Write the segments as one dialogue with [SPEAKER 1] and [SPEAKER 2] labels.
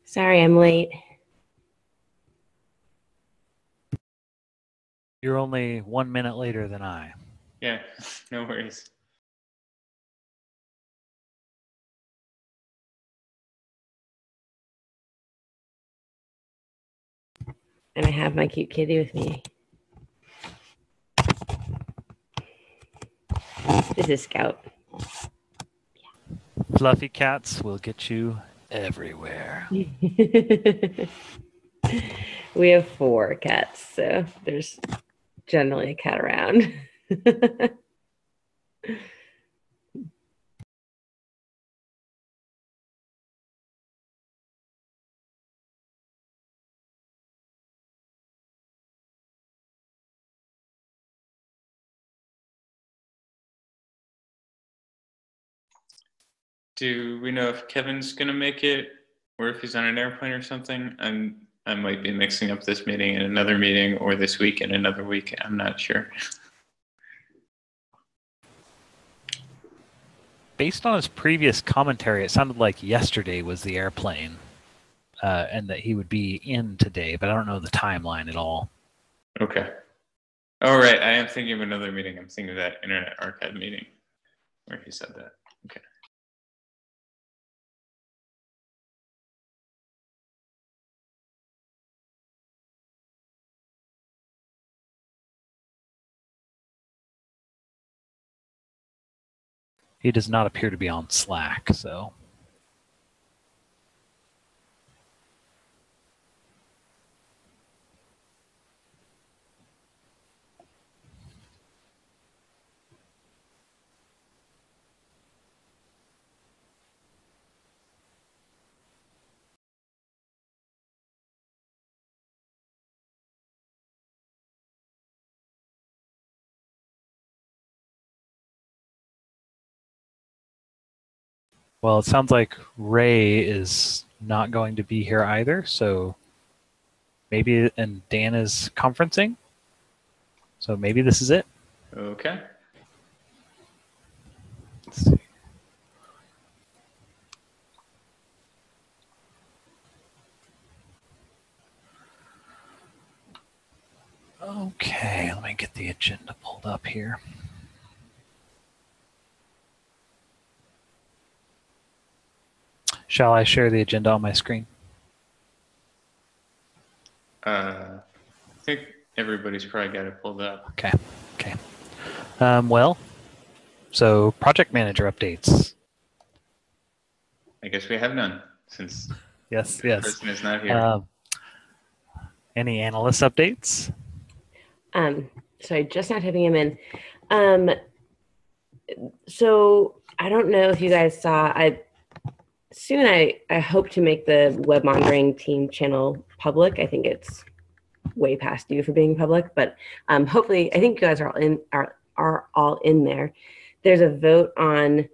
[SPEAKER 1] Sorry, I'm late.
[SPEAKER 2] You're only 1 minute later than I.
[SPEAKER 3] Yeah, no worries.
[SPEAKER 1] And I have my cute kitty with me. This is Scout.
[SPEAKER 2] Fluffy cats will get you everywhere.
[SPEAKER 1] We have 4 cats, so there's generally a cat around.
[SPEAKER 3] Do we know if Kevin's gonna make it, or if he's on an airplane or something? I might be mixing up this meeting and another meeting, or this week and another week. I'm not sure.
[SPEAKER 2] Based on his previous commentary, it sounded like yesterday was the airplane, and that he would be in today, but I don't know the timeline at all.
[SPEAKER 3] Okay. Oh, right. I am thinking of another meeting. I'm thinking of that Internet Archive meeting where he said that. Okay.
[SPEAKER 2] He does not appear to be on Slack, so. Well, it sounds like Ray is not going to be here either, so maybe, and Dan is conferencing, so maybe this is it.
[SPEAKER 3] Okay.
[SPEAKER 2] Let's see. Okay, let me get the agenda pulled up here. Shall I share the agenda on my screen?
[SPEAKER 3] I think everybody's probably got it pulled up.
[SPEAKER 2] Okay. Well, so project manager updates.
[SPEAKER 3] I guess we have none since
[SPEAKER 2] Yes.
[SPEAKER 3] the person is not here.
[SPEAKER 2] Any analyst updates?
[SPEAKER 1] Sorry, just not typing him in. So I don't know if you guys saw, I hope to make the web monitoring team channel public. I think it's way past due for being public, but hopefully, I think you guys are all in there. There's a vote on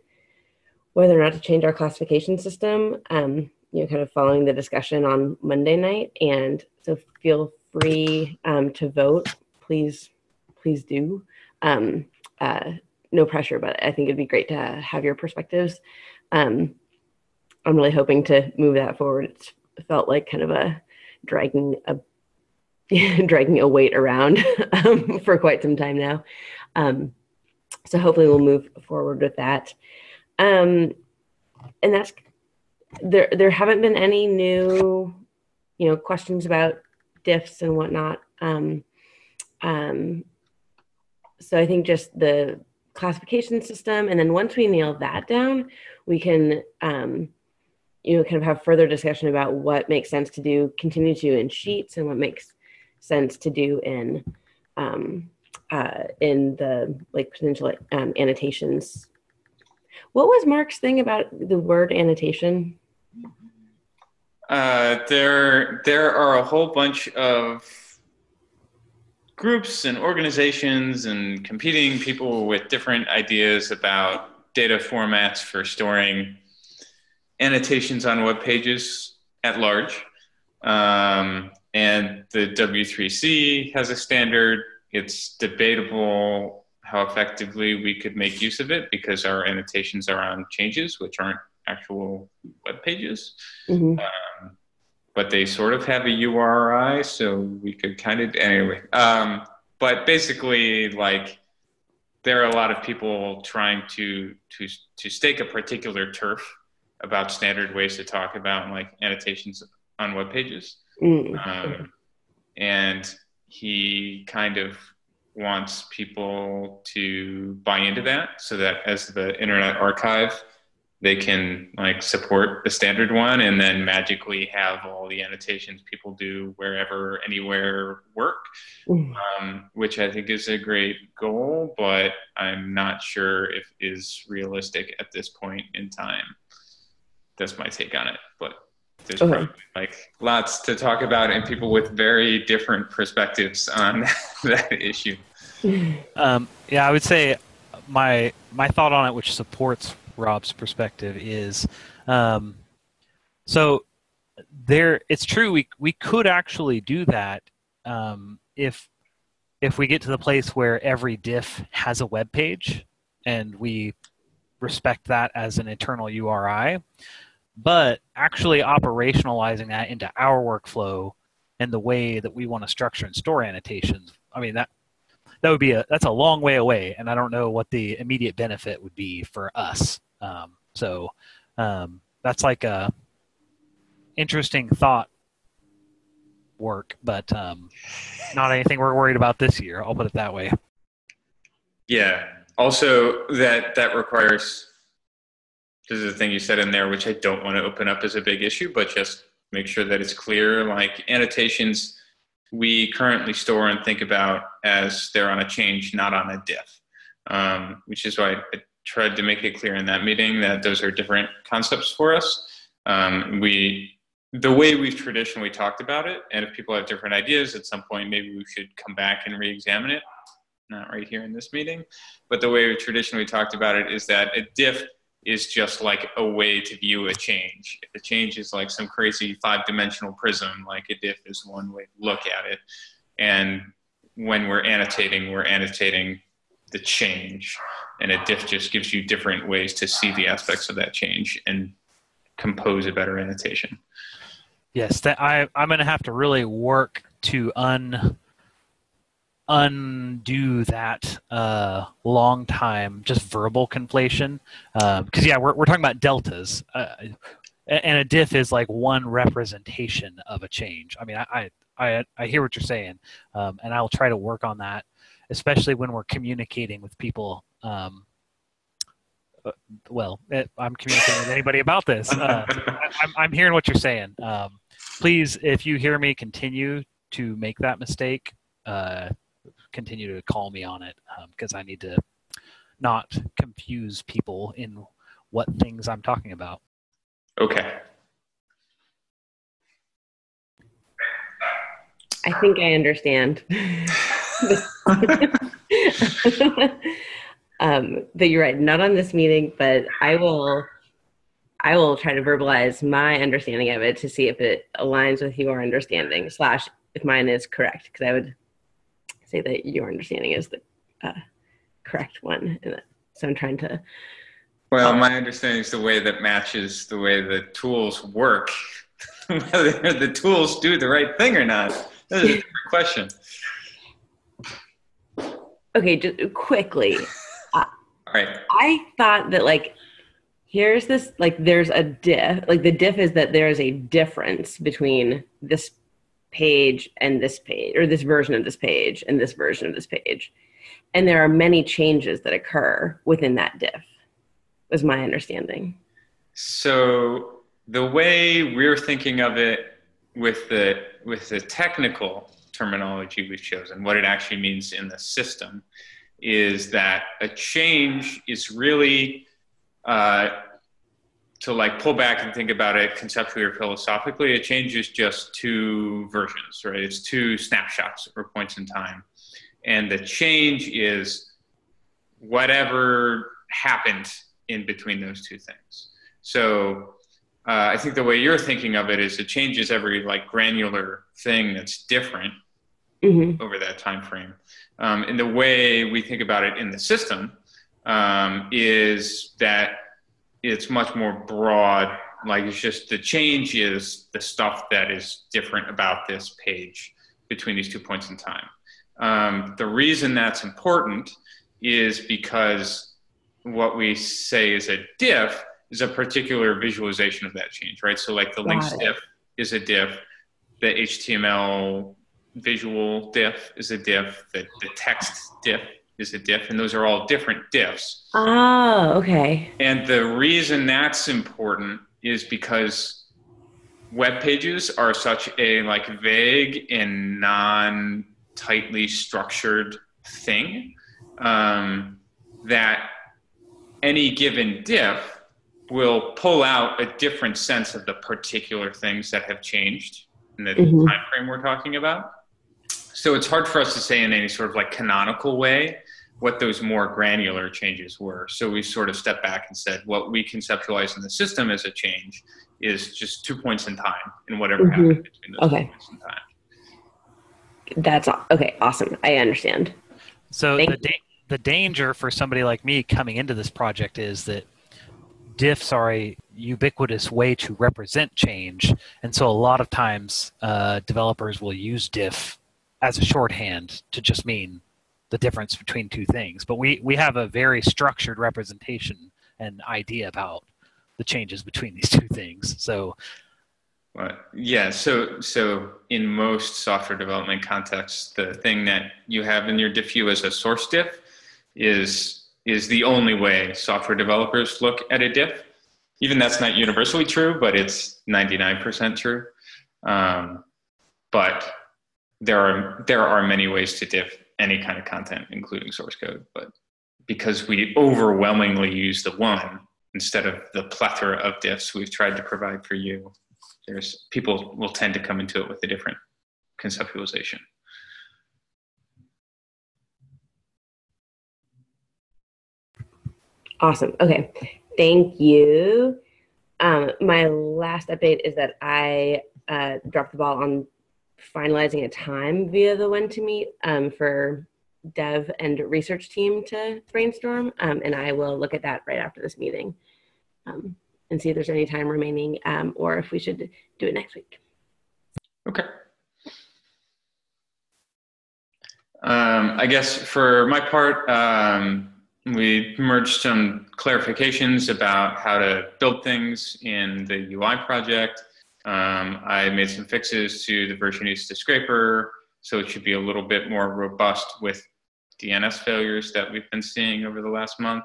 [SPEAKER 1] whether or not to change our classification system. Kind of following the discussion on Monday night, and so feel free to vote. Please do. No pressure, but I think it'd be great to have your perspectives. I'm really hoping to move that forward. It's felt like kind of a dragging a weight around for quite some time now. So hopefully we'll move forward with that. And that's there haven't been any new, questions about diffs and whatnot. So I think just the classification system, and then once we nail that down, we can kind of have further discussion about what makes sense to continue to do in Sheets, and what makes sense to do in the potential annotations. What was Mark's thing about the word annotation?
[SPEAKER 3] There are a whole bunch of groups and organizations and competing people with different ideas about data formats for storing annotations on web pages at large. And the W3C has a standard. It's debatable how effectively we could make use of it because our annotations are on changes, which aren't actual web pages.
[SPEAKER 1] Mm-hmm.
[SPEAKER 3] but they sort of have a URI, so we could kind of, anyway. But basically, like, there are a lot of people trying to stake a particular turf about standard ways to talk about like annotations on web pages. And he kind of wants people to buy into that so that as the Internet Archive, they can like support the standard one and then magically have all the annotations people do wherever, anywhere work, which I think is a great goal, but I'm not sure if is realistic at this point in time. That's my take on it, but there's probably like lots to talk about and people with very different perspectives on that issue.
[SPEAKER 2] Yeah, I would say my thought on it, which supports Rob's perspective, is so there. It's true. We could actually do that if we get to the place where every diff has a web page and we respect that as an internal URI. But actually operationalizing that into our workflow and the way that we want to structure and store annotations, I mean, that would be that's a long way away, and I don't know what the immediate benefit would be for us. So that's like a interesting thought work, but not anything we're worried about this year. I'll put it that way.
[SPEAKER 3] Yeah. Also, that requires. This is the thing you said in there, which I don't want to open up as a big issue, but just make sure that it's clear. Like annotations, we currently store and think about as they're on a change, not on a diff, which is why I tried to make it clear in that meeting that those are different concepts for us. The way we've traditionally talked about it, and if people have different ideas at some point, maybe we should come back and re-examine it. Not right here in this meeting, but the way we traditionally talked about it is that a diff is just like a way to view a change. If a change is like some crazy 5-dimensional prism, like a diff is one way to look at it. And when we're annotating the change. And a diff just gives you different ways to see the aspects of that change and compose a better annotation.
[SPEAKER 2] Yes, I'm going to have to really work to undo that long time just verbal conflation, because yeah, we're talking about deltas, and a diff is like one representation of a change. I mean, I hear what you're saying, and I'll try to work on that, especially when we're communicating with people. I'm communicating with anybody about this. I'm hearing what you're saying. Please, if you hear me continue to make that mistake, continue to call me on it, because I need to not confuse people in what things I'm talking about.
[SPEAKER 3] Okay.
[SPEAKER 1] I think I understand that you're right. Not on this meeting, but I will try to verbalize my understanding of it to see if it aligns with your understanding / if mine is correct, because I would say that your understanding is the correct one. So I'm trying to.
[SPEAKER 3] Well, my understanding is the way that matches the way the tools work, whether the tools do the right thing or not. That's a different question.
[SPEAKER 1] Okay, just quickly.
[SPEAKER 3] All right.
[SPEAKER 1] I thought that here's this, there's a diff. The diff is that there is a difference between this page and this page, or this version of this page and this version of this page. And there are many changes that occur within that diff, was my understanding.
[SPEAKER 3] So the way we're thinking of it with the technical terminology we've chosen, what it actually means in the system, is that a change is really to pull back and think about it conceptually or philosophically, a change is just two versions, right? It's two snapshots or points in time. And the change is whatever happened in between those two things. So I think the way you're thinking of it is it changes every granular thing that's different over that time frame. And the way we think about it in the system is that it's much more broad Like, it's just the change is the stuff that is different about this page between these 2 points in time. The reason that's important is because what we say is a diff is a particular visualization of that change, right? So like the links diff is a diff, the HTML visual diff is a diff, the text diff is a diff, and those are all different diffs.
[SPEAKER 1] Oh, okay.
[SPEAKER 3] And the reason that's important is because web pages are such a like vague and non-tightly structured thing, that any given diff will pull out a different sense of the particular things that have changed in the time frame we're talking about. So it's hard for us to say in any sort of like canonical way what those more granular changes were. So we sort of stepped back and said, what we conceptualize in the system as a change is just 2 points in time and whatever happened between those 2 points in time.
[SPEAKER 1] That's okay. Awesome. I understand.
[SPEAKER 2] So the danger for somebody like me coming into this project is that diffs are a ubiquitous way to represent change. And so a lot of times developers will use diff as a shorthand to just mean the difference between two things. But we have a very structured representation and idea about the changes between these two things. So
[SPEAKER 3] yeah, so in most software development contexts, the thing that you have in your diff view as a source diff is the only way software developers look at a diff. Even that's not universally true, but it's 99% true. But there are many ways to diff any kind of content, including source code. But because we overwhelmingly use the one instead of the plethora of diffs we've tried to provide for you, people will tend to come into it with a different conceptualization.
[SPEAKER 1] Awesome. Okay. Thank you. My last update is that I dropped the ball on finalizing a time via the When to Meet for dev and research team to brainstorm. And I will look at that right after this meeting and see if there's any time remaining or if we should do it next week.
[SPEAKER 3] Okay. I guess for my part, we merged some clarifications about how to build things in the UI project. I made some fixes to the Versionista scraper, so it should be a little bit more robust with DNS failures that we've been seeing over the last month.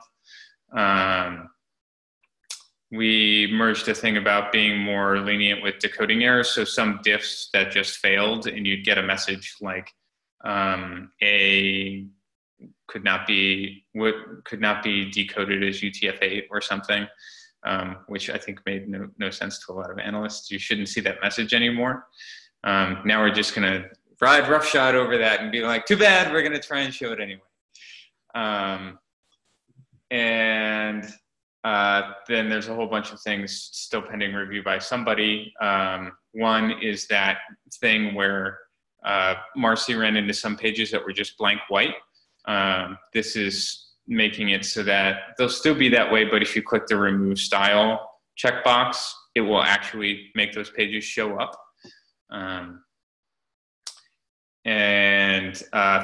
[SPEAKER 3] We merged a thing about being more lenient with decoding errors, so some diffs that just failed and you'd get a message like A could not be decoded as UTF-8 or something, which I think made no sense to a lot of analysts. You shouldn't see that message anymore. Now we're just going to ride roughshod over that and be like, too bad, we're going to try and show it anyway. Then there's a whole bunch of things still pending review by somebody. One is that thing where Marcy ran into some pages that were just blank white. This is making it so that they'll still be that way, but if you click the remove style checkbox, it will actually make those pages show up.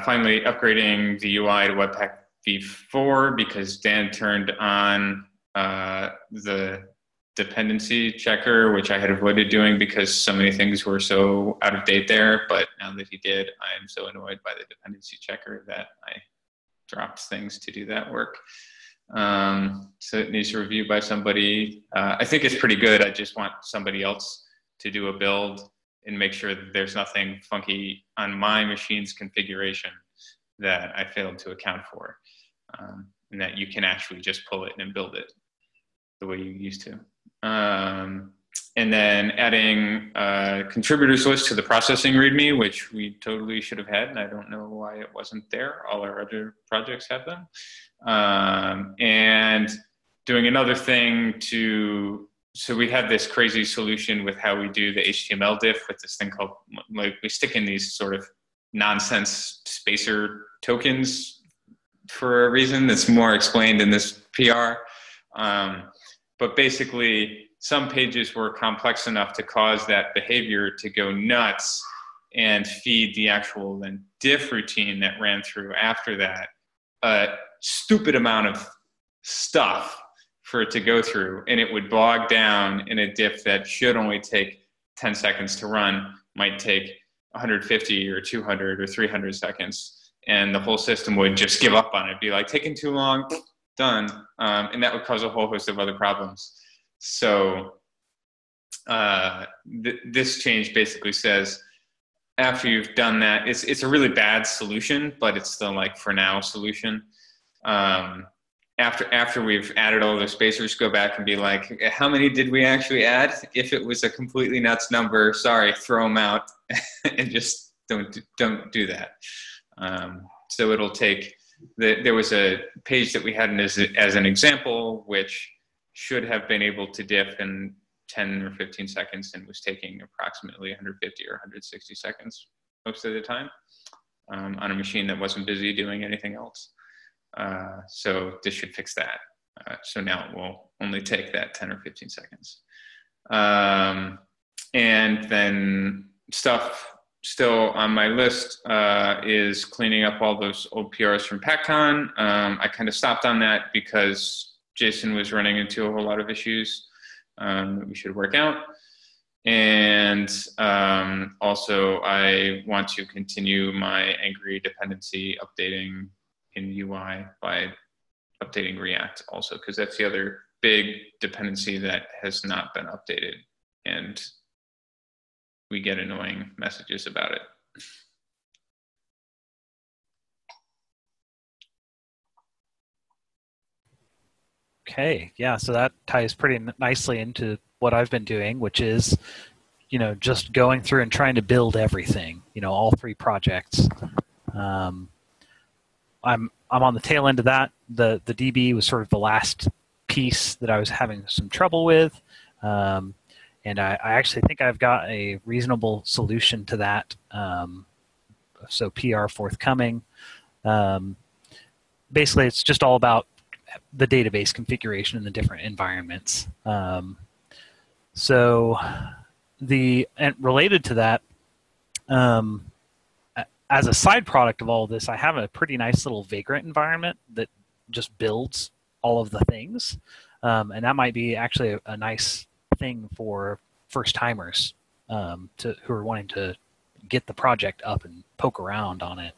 [SPEAKER 3] Finally, upgrading the UI to Webpack v4 because Dan turned on the dependency checker, which I had avoided doing because so many things were so out of date there. But now that he did, I am so annoyed by the dependency checker that I dropped things to do that work. So it needs a review by somebody. I think it's pretty good. I just want somebody else to do a build and make sure that there's nothing funky on my machine's configuration that I failed to account for, and that you can actually just pull it and build it the way you used to. And then adding contributors list to the processing README, which we totally should have had, and I don't know why it wasn't there. All our other projects have them. And doing another thing so we have this crazy solution with how we do the HTML diff with this thing called, like, we stick in these sort of nonsense spacer tokens for a reason that's more explained in this PR. But basically, some pages were complex enough to cause that behavior to go nuts and feed the actual then diff routine that ran through after that a stupid amount of stuff for it to go through, and it would bog down in a diff that should only take 10 seconds to run, might take 150 or 200 or 300 seconds, and the whole system would just give up on it, be like, taking too long, done, and that would cause a whole host of other problems. So this change basically says, after you've done that, it's a really bad solution, but it's the like for now solution. After we've added all those spacers, go back and be like, how many did we actually add? If it was a completely nuts number, sorry, throw them out and just don't do that. So it'll take, there was a page that we had as an example, which should have been able to diff in 10 or 15 seconds and was taking approximately 150 or 160 seconds most of the time on a machine that wasn't busy doing anything else. So this should fix that. So now it will only take that 10 or 15 seconds. And then stuff still on my list is cleaning up all those old PRs from PackCon. I kind of stopped on that because Jason was running into a whole lot of issues that we should work out. And also I want to continue my Angry dependency updating in UI by updating React also, because that's the other big dependency that has not been updated, and we get annoying messages about it.
[SPEAKER 2] Okay, yeah, so that ties pretty nicely into what I've been doing, which is, just going through and trying to build everything, all 3 projects. I'm on the tail end of that. The DB was sort of the last piece that I was having some trouble with, and I actually think I've got a reasonable solution to that. So PR forthcoming. Basically, it's just all about the database configuration in the different environments. And related to that, as a side product of all of this, I have a pretty nice little Vagrant environment that just builds all of the things. And that might be actually a nice thing for first-timers who are wanting to get the project up and poke around on it.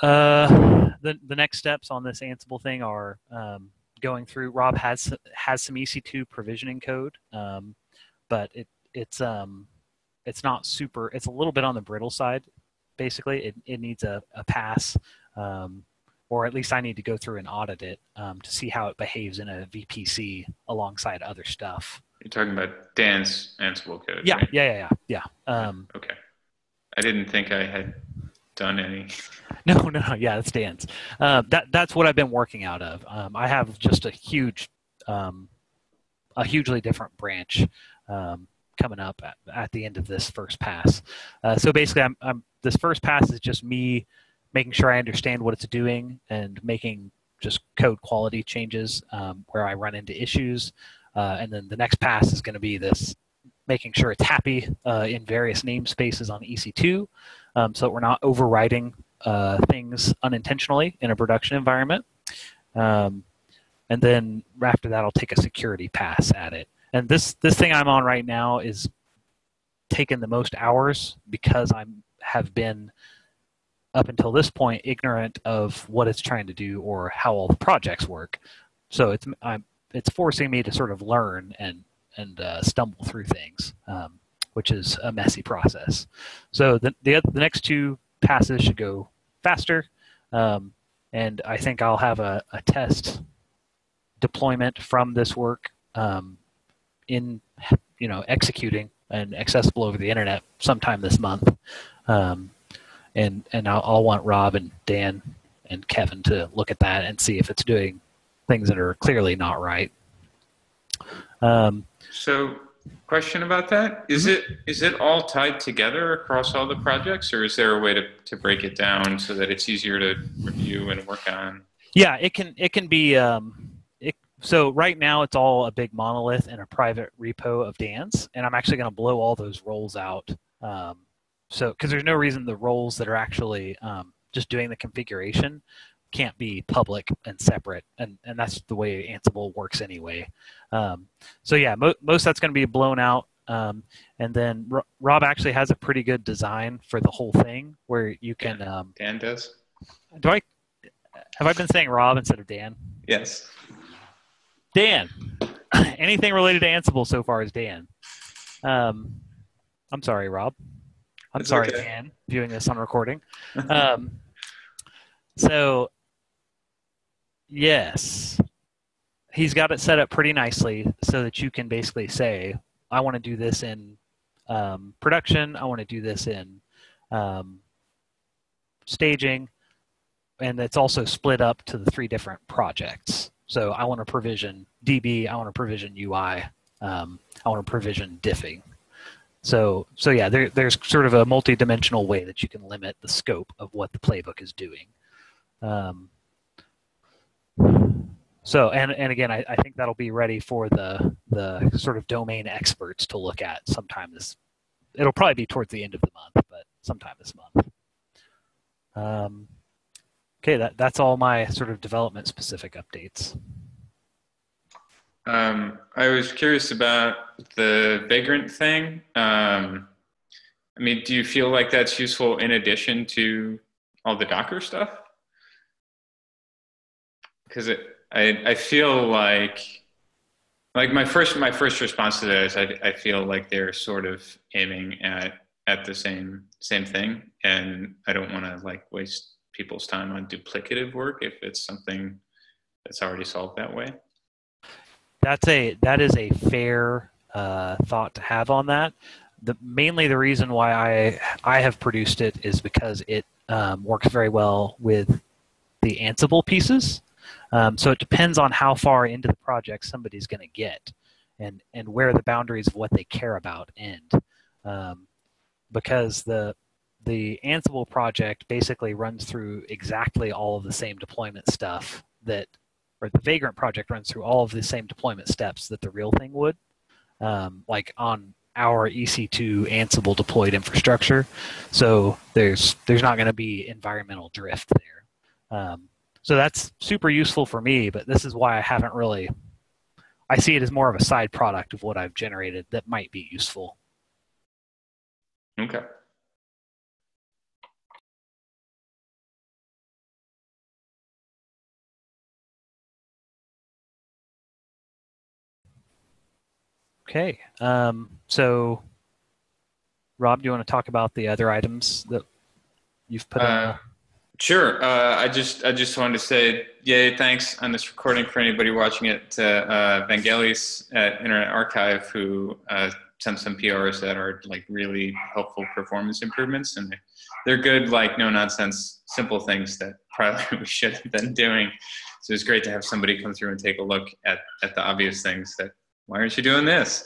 [SPEAKER 2] The next steps on this Ansible thing are going through. Rob has some EC2 provisioning code, but it's not super. It's a little bit on the brittle side. Basically, it needs a pass, or at least I need to go through and audit it to see how it behaves in a VPC alongside other stuff.
[SPEAKER 3] You're talking about Dan's Ansible code,
[SPEAKER 2] yeah,
[SPEAKER 3] right?
[SPEAKER 2] Yeah.
[SPEAKER 3] Okay. I didn't think I had done any.
[SPEAKER 2] No. Yeah, that's Dan's. That's what I've been working out of. I have just a hugely different branch coming up at the end of this first pass. So basically, this first pass is just me making sure I understand what it's doing and making just code quality changes where I run into issues. And then the next pass is going to be this making sure it's happy in various namespaces on EC2 so that we're not overriding things unintentionally in a production environment. And then after that, I'll take a security pass at it. And this thing I'm on right now is taken the most hours because I have been, up until this point, ignorant of what it's trying to do or how all the projects work. So it's forcing me to sort of learn and stumble through things, which is a messy process. So the next 2 passes should go faster, and I think I'll have a test deployment from this work in executing and accessible over the internet sometime this month. And I'll want Rob and Dan and Kevin to look at that and see if it's doing things that are clearly not right.
[SPEAKER 3] So, question about that: is it all tied together across all the projects, or is there a way to break it down so that it's easier to review and work on?
[SPEAKER 2] Yeah, it can be. So right now it's all a big monolith in a private repo of Dan's, and I'm actually going to blow all those roles out. So because there's no reason the roles that are actually just doing the configuration can't be public and separate, and that's the way Ansible works anyway. So yeah, most that's going to be blown out. And then Rob actually has a pretty good design for the whole thing where you can.
[SPEAKER 3] Dan does.
[SPEAKER 2] Have I been saying Rob instead of Dan?
[SPEAKER 3] Yes.
[SPEAKER 2] Dan. Anything related to Ansible so far is Dan. I'm sorry, Rob. I'm
[SPEAKER 3] It's
[SPEAKER 2] sorry,
[SPEAKER 3] okay.
[SPEAKER 2] Dan, viewing this on recording. So, yes, he's got it set up pretty nicely so that you can basically say, I want to do this in production. I want to do this in staging. And it's also split up to the 3 different projects. So I want to provision DB, I want to provision UI, I want to provision diffing. So yeah, there's sort of a multi-dimensional way that you can limit the scope of what the playbook is doing. So and again, I think that'll be ready for the sort of domain experts to look at sometime this. It'll probably be towards the end of the month, but sometime this month. Okay, that's all my sort of development specific updates.
[SPEAKER 3] I was curious about the Vagrant thing. I mean, do you feel like that's useful in addition to all the Docker stuff? Because I feel like my first response to that is I feel like they're sort of aiming at the same thing, and I don't want to like waste people's time on duplicative work if it's something that's already solved that way.
[SPEAKER 2] That is a fair thought to have on that. Mainly the reason why I have produced it is because it works very well with the Ansible pieces. So it depends on how far into the project somebody's going to get and where the boundaries of what they care about end. Because the Ansible project basically runs through exactly all of the same deployment stuff or the Vagrant project runs through all of the same deployment steps that the real thing would, like on our EC2 Ansible deployed infrastructure. So there's not going to be environmental drift there. So that's super useful for me, but this is why I see it as more of a side product of what I've generated that might be useful.
[SPEAKER 3] Okay.
[SPEAKER 2] Okay. So, Rob, do you want to talk about the other items that you've put on?
[SPEAKER 3] Sure. I just wanted to say, yay, thanks on this recording for anybody watching it to Vangelis at Internet Archive who sent some PRs that are like really helpful performance improvements, and they're good, like no nonsense, simple things that probably we should have been doing. So it's great to have somebody come through and take a look at the obvious things that, why aren't you doing this?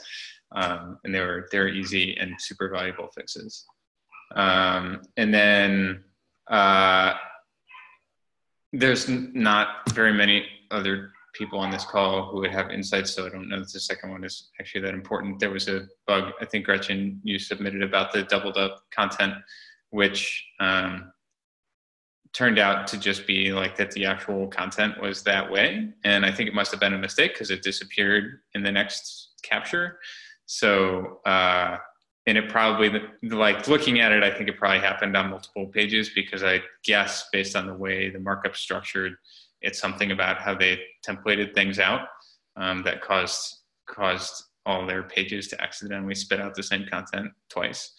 [SPEAKER 3] And they're easy and super valuable fixes. And then there's not very many other people on this call who would have insights, so I don't know if the second one is actually that important. There was a bug, I think, Gretchen, you submitted about the doubled up content, which turned out to just be like that the actual content was that way. And I think it must have been a mistake because it disappeared in the next capture. So, and it probably, like looking at it, I think it probably happened on multiple pages because I guess based on the way the markup's structured, it's something about how they templated things out that caused all their pages to accidentally spit out the same content twice.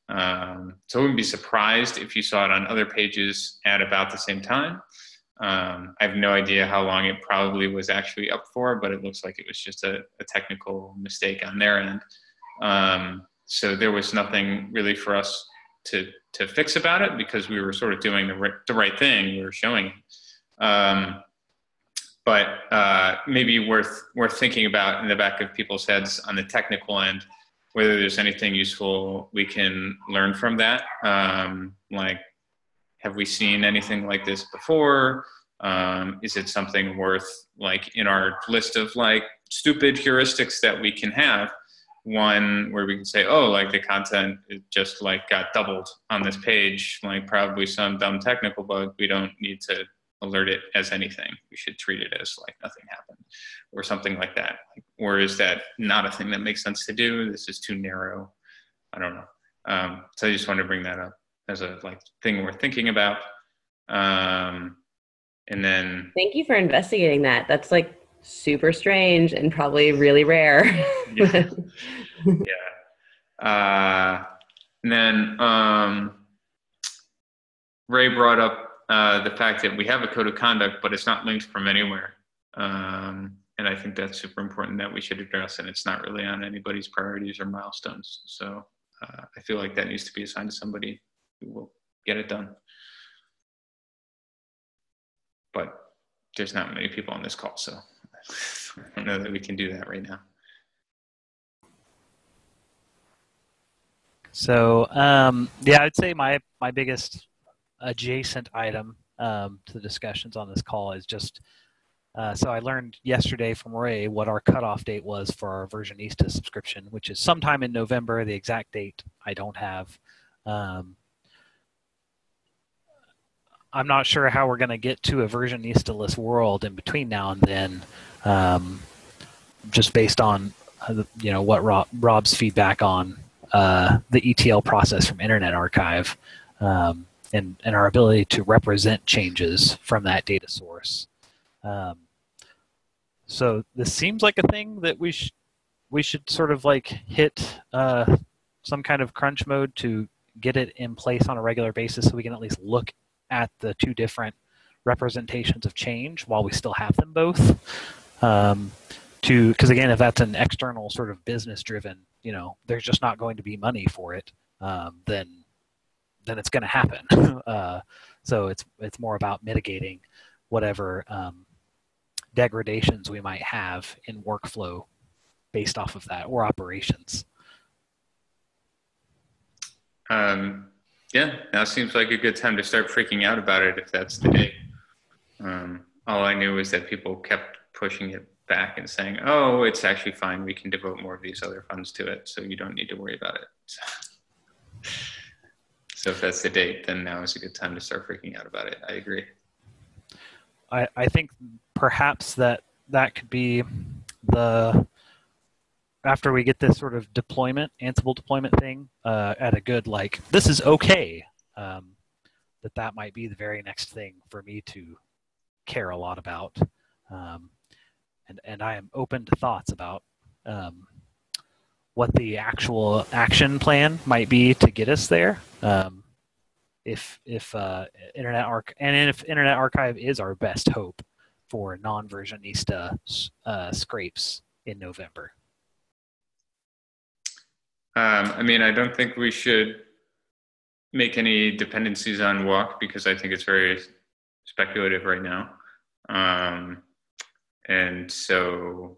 [SPEAKER 3] So I wouldn't be surprised if you saw it on other pages at about the same time. I have no idea how long it probably was actually up for, but it looks like it was just a technical mistake on their end. So there was nothing really for us to fix about it because we were sort of doing the right thing. We were showing it. But maybe worth thinking about in the back of people's heads on the technical end, whether there's anything useful we can learn from that. Like, have we seen anything like this before? Is it something worth, like, in our list of like stupid heuristics that we can have, one where we can say, oh, like the content just like got doubled on this page, like probably some dumb technical bug. We don't need to alert it as anything. We should treat it as like nothing happened or something like that. Or is that not a thing that makes sense to do? This is too narrow. I don't know. So I just wanted to bring that up as a like thing worth thinking about. And then
[SPEAKER 1] Thank you for investigating that. That's like super strange and probably really rare.
[SPEAKER 3] yeah. Yeah. And then Ray brought up the fact that we have a code of conduct, but it's not linked from anywhere. And I think that's super important that we should address, and it's not really on anybody's priorities or milestones. So I feel like that needs to be assigned to somebody who will get it done. But there's not many people on this call, so I don't know that we can do that right now.
[SPEAKER 2] So yeah, I'd say my biggest adjacent item to the discussions on this call is just so I learned yesterday from Ray what our cutoff date was for our Versionista subscription, which is sometime in November. The exact date I don't have. I'm not sure how we're going to get to a Versionista-less world in between now and then, just based on what Rob's feedback on the ETL process from Internet Archive and our ability to represent changes from that data source. So this seems like a thing that we should sort of like hit some kind of crunch mode to get it in place on a regular basis, so we can at least look at the two different representations of change while we still have them both. Because again, if that's an external sort of business driven, there's just not going to be money for it, then it's going to happen. So it's more about mitigating whatever degradations we might have in workflow based off of that, or operations.
[SPEAKER 3] Yeah, now seems like a good time to start freaking out about it if that's the date. All I knew was that people kept pushing it back and saying, oh, it's actually fine. We can devote more of these other funds to it, so you don't need to worry about it. So if that's the date, then now is a good time to start freaking out about it. I agree.
[SPEAKER 2] I think perhaps that could be after we get this sort of deployment, Ansible deployment thing at a good, like, this is okay, that might be the very next thing for me to care a lot about. And I am open to thoughts about what the actual action plan might be to get us there. If Internet Archive is our best hope for non-Versionista scrapes in November.
[SPEAKER 3] I don't think we should make any dependencies on walk, because I think it's very speculative right now. And so,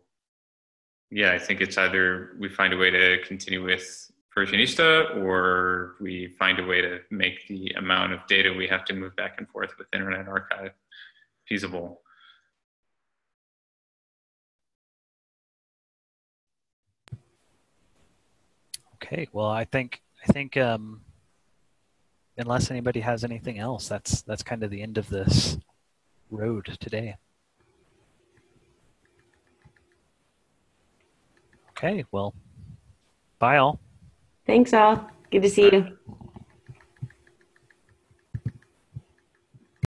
[SPEAKER 3] yeah, I think it's either we find a way to continue with Versionista, or we find a way to make the amount of data we have to move back and forth with Internet Archive feasible.
[SPEAKER 2] Okay, well, I think unless anybody has anything else, that's kind of the end of this road today. Okay, well, bye all.
[SPEAKER 1] Thanks all. Good to see you.